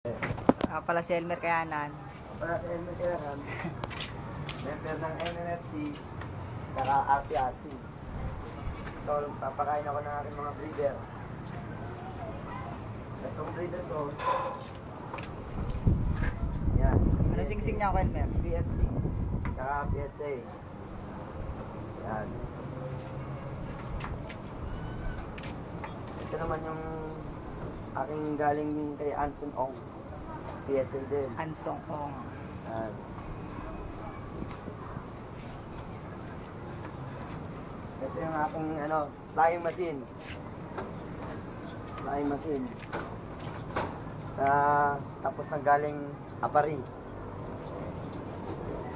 Pala si Elmer Kayanan. Para sa Elmer Kayanan, member ng MMFC, saka RPRC. So, papakain ako ng aking mga breeder. Itong breeder ko, yan. Ano sing-sing niya ako, Elmer? PFC, saka PSA. Yan. Ito naman yung aking galing kay Anson Ong. PSA din. Ansong Ong. Yan. Ito yung aking flying machine. Flying machine. Tapos nanggaling Apari.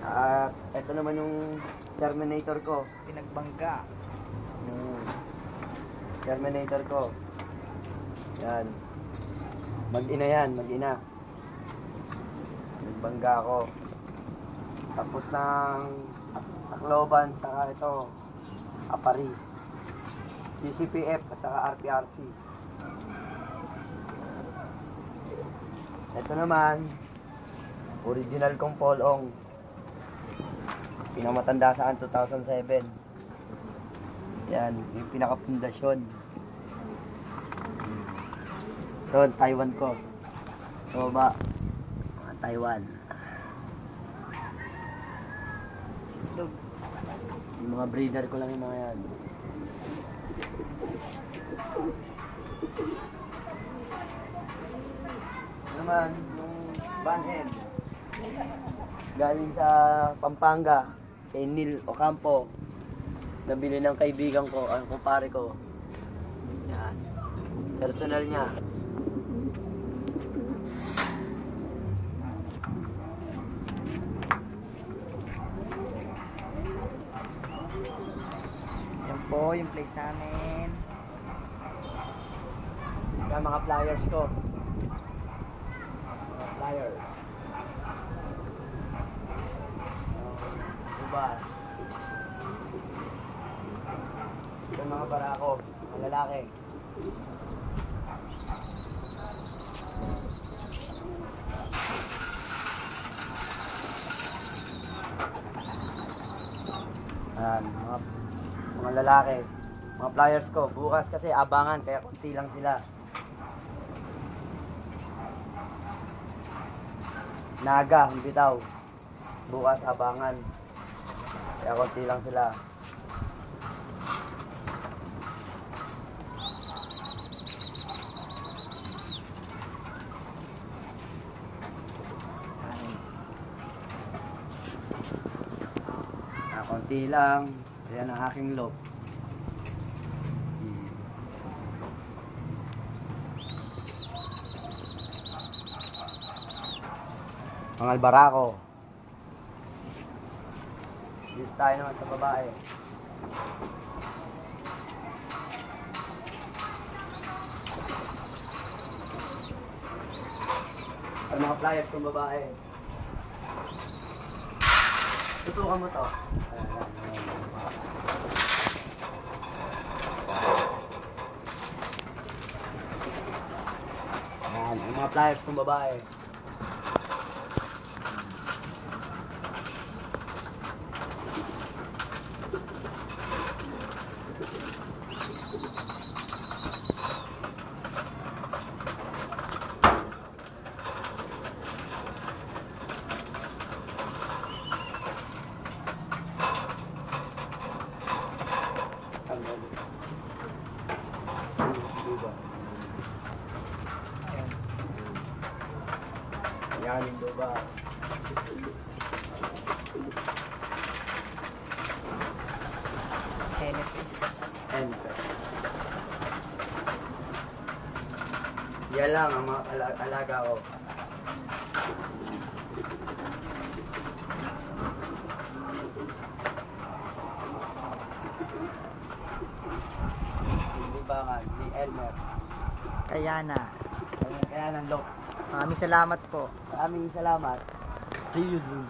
At ito naman yung Terminator ko. Pinagbangga. Terminator ko. Yan. Mag-ina yan, mag-ina. Nagbangga ako. Tapos ng Tacloban, saka ito, Apari. DCPF at saka RPRC. Ito naman, original kong polong. Pinamatanda saan 2007. Yan, yung pinaka-pundasyon. Ito, Taiwan ko. Sa baba, Taiwan. Yung mga breeder ko lang yung mga yan. Naman, yung banhead. Galing sa Pampanga, kay Neil Ocampo. Nabili ng kaibigan ko, ang kumpare ko. Yan. Personal niya. Yan po yung place namin. Yan mga flyers ko. Mga flyers. Diba? Yung mga barako, mga lalaki. Ayan, mga lalaki. Mga flyers ko. Bukas kasi abangan, kaya konti lang sila. Naga, bitaw. Bukas abangan. Kaya konti lang sila. Konti lang. Ayan ang aking loop. Mga albarako. Dito tayo naman sa babae. Ang mga flyers kong babae. Tutukan mo to. Ayan, ang mga flyers kong babae. Yan yung diba? Henepes. Yan lang ang mga alaga ko. Libangan ni Elmer Kayana. Kaya ng look. Maraming salamat po. Maraming salamat. See you soon.